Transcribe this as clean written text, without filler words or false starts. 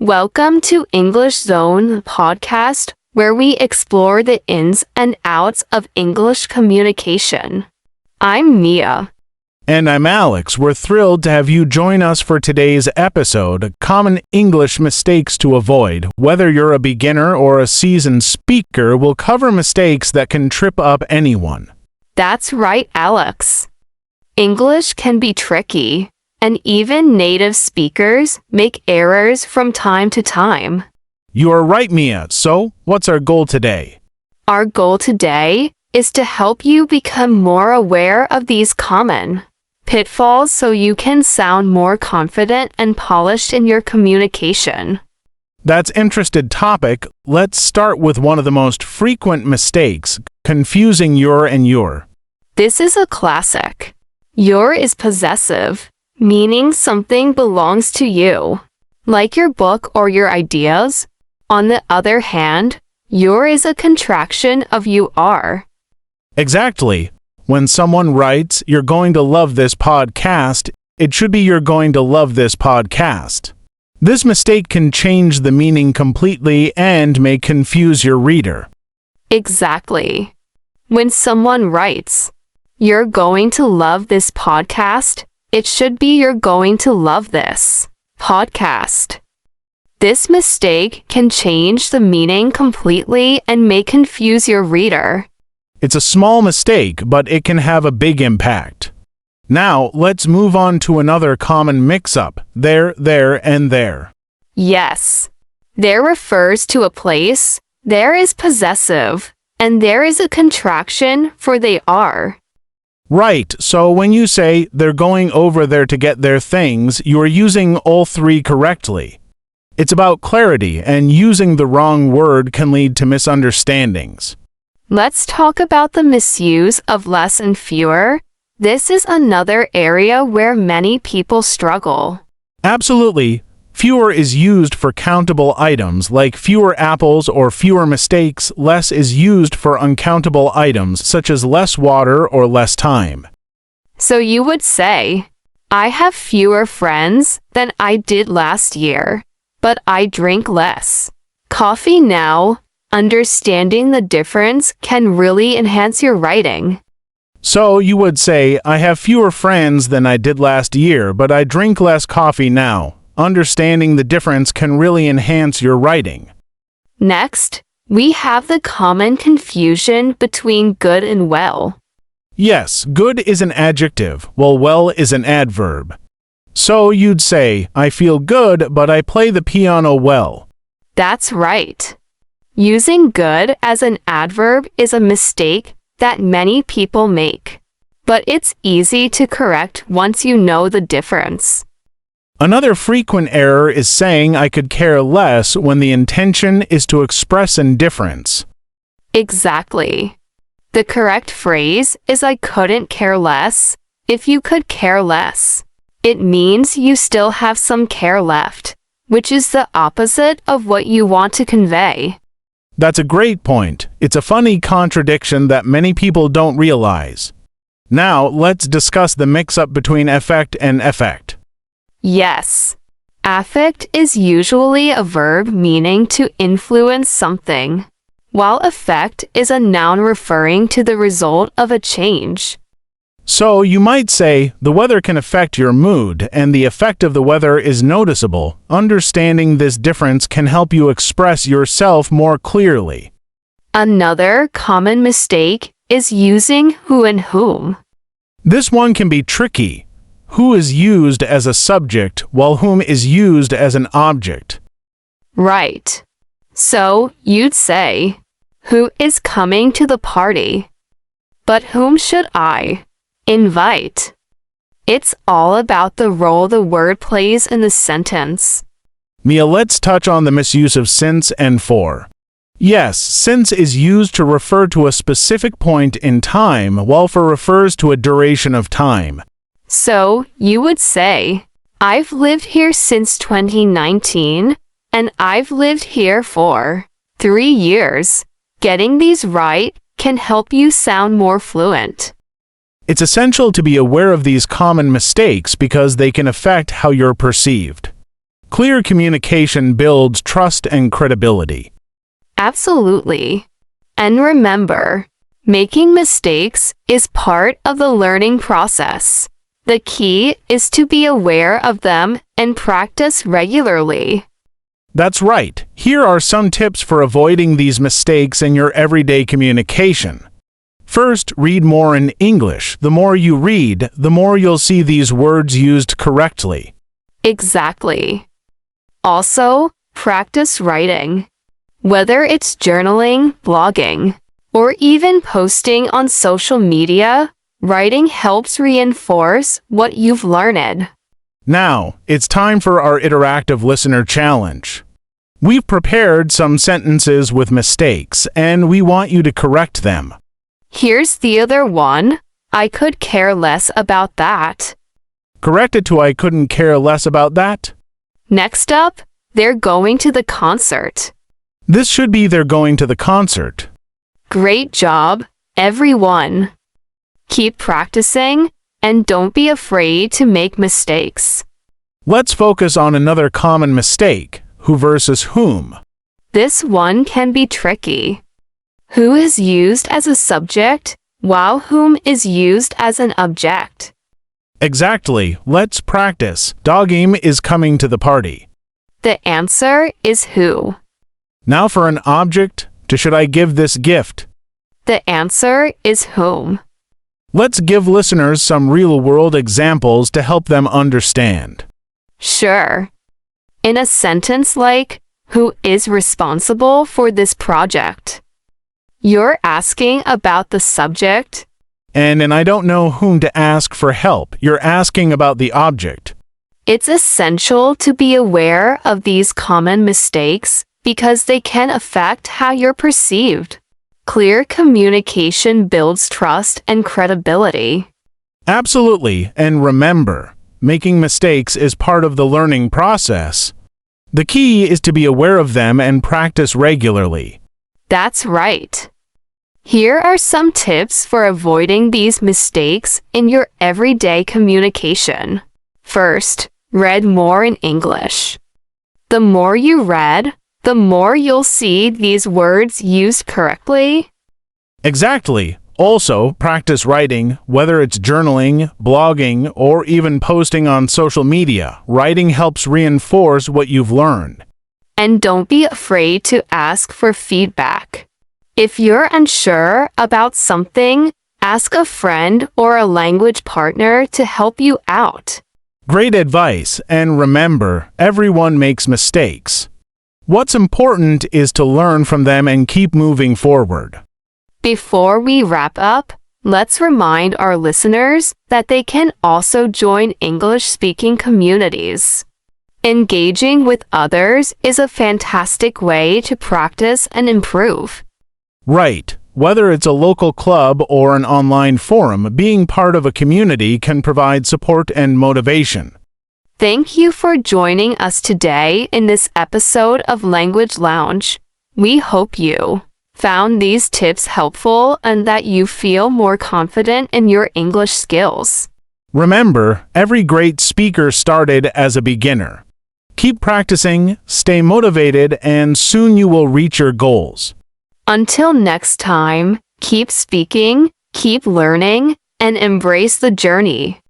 Welcome to English Zone, the podcast where we explore the ins and outs of English communication. I'm Mia. And I'm Alex. We're thrilled to have you join us for today's episode, Common English Mistakes to Avoid. Whether you're a beginner or a seasoned speaker, we'll cover mistakes that can trip up anyone. That's right, Alex. English can be tricky, and even native speakers make errors from time to time. You are right, Mia. So, what's our goal today? Our goal today is to help you become more aware of these common pitfalls so you can sound more confident and polished in your communication. That's an interesting topic. Let's start with one of the most frequent mistakes, confusing your and your. This is a classic. Your is possessive, meaning something belongs to you, like your book or your ideas. On the other hand, your is a contraction of you are. Exactly. When someone writes, "You're going to love this podcast," it should be "You're going to love this podcast." This mistake can change the meaning completely and may confuse your reader. Exactly. When someone writes, "You're going to love this podcast," it should be "You're going to love this podcast." This mistake can change the meaning completely and may confuse your reader. It's a small mistake, but it can have a big impact. Now, let's move on to another common mix-up, there, and there. Yes. There refers to a place, there is possessive, and there is a contraction for they are. Right, so when you say, "They're going over there to get their things," you are using all three correctly. It's about clarity, and using the wrong word can lead to misunderstandings. Let's talk about the misuse of less and fewer. This is another area where many people struggle. Absolutely. Fewer is used for countable items like fewer apples or fewer mistakes. Less is used for uncountable items such as less water or less time. So you would say, "I have fewer friends than I did last year, but I drink less coffee now." Understanding the difference can really enhance your writing. So you would say, "I have fewer friends than I did last year, but I drink less coffee now." Understanding the difference can really enhance your writing. Next, we have the common confusion between good and well. Yes, good is an adjective, while well is an adverb. So you'd say, "I feel good, but I play the piano well." That's right. Using good as an adverb is a mistake that many people make, but it's easy to correct once you know the difference. Another frequent error is saying "I could care less" when the intention is to express indifference. Exactly. The correct phrase is "I couldn't care less." If you could care less, it means you still have some care left, which is the opposite of what you want to convey. That's a great point. It's a funny contradiction that many people don't realize. Now, let's discuss the mix-up between affect and effect. Yes. Affect is usually a verb meaning to influence something, while effect is a noun referring to the result of a change. So you might say, "The weather can affect your mood, and the effect of the weather is noticeable." Understanding this difference can help you express yourself more clearly. Another common mistake is using who and whom. This one can be tricky. Who is used as a subject, while whom is used as an object. Right. So you'd say, "Who is coming to the party? But whom should I invite?" It's all about the role the word plays in the sentence. Mia, let's touch on the misuse of since and for. Yes, since is used to refer to a specific point in time, while for refers to a duration of time. So you would say, "I've lived here since 2019, and I've lived here for 3 years. Getting these right can help you sound more fluent. It's essential to be aware of these common mistakes because they can affect how you're perceived. Clear communication builds trust and credibility. Absolutely. And remember, making mistakes is part of the learning process. The key is to be aware of them and practice regularly. That's right. Here are some tips for avoiding these mistakes in your everyday communication. First, read more in English. The more you read, the more you'll see these words used correctly. Exactly. Also, practice writing. Whether it's journaling, blogging, or even posting on social media, writing helps reinforce what you've learned. Now, it's time for our interactive listener challenge. We've prepared some sentences with mistakes, and we want you to correct them. Here's the other one. I could care less about that. Correct it to I couldn't care less about that. Next up, they're going to the concert. This should be they're going to the concert. Great job, everyone. Keep practicing and don't be afraid to make mistakes. Let's focus on another common mistake, who versus whom. This one can be tricky. Who is used as a subject, while whom is used as an object. Exactly. Let's practice. Dogim is coming to the party. The answer is who. Now for an object, to should I give this gift? The answer is whom. Let's give listeners some real-world examples to help them understand. Sure. In a sentence like, who is responsible for this project? You're asking about the subject. And I don't know whom to ask for help. You're asking about the object. It's essential to be aware of these common mistakes because they can affect how you're perceived. Clear communication builds trust and credibility. Absolutely, and remember, making mistakes is part of the learning process. The key is to be aware of them and practice regularly. That's right. Here are some tips for avoiding these mistakes in your everyday communication. First, read more in English. The more you read, the more you'll see these words used correctly. Exactly. Also, practice writing, whether it's journaling, blogging, or even posting on social media. Writing helps reinforce what you've learned. And don't be afraid to ask for feedback. If you're unsure about something, ask a friend or a language partner to help you out. Great advice, and remember, everyone makes mistakes. What's important is to learn from them and keep moving forward. Before we wrap up, let's remind our listeners that they can also join English-speaking communities. Engaging with others is a fantastic way to practice and improve. Right. Whether it's a local club or an online forum, being part of a community can provide support and motivation. Thank you for joining us today in this episode of Language Lounge. We hope you found these tips helpful and that you feel more confident in your English skills. Remember, every great speaker started as a beginner. Keep practicing, stay motivated, and soon you will reach your goals. Until next time, keep speaking, keep learning, and embrace the journey.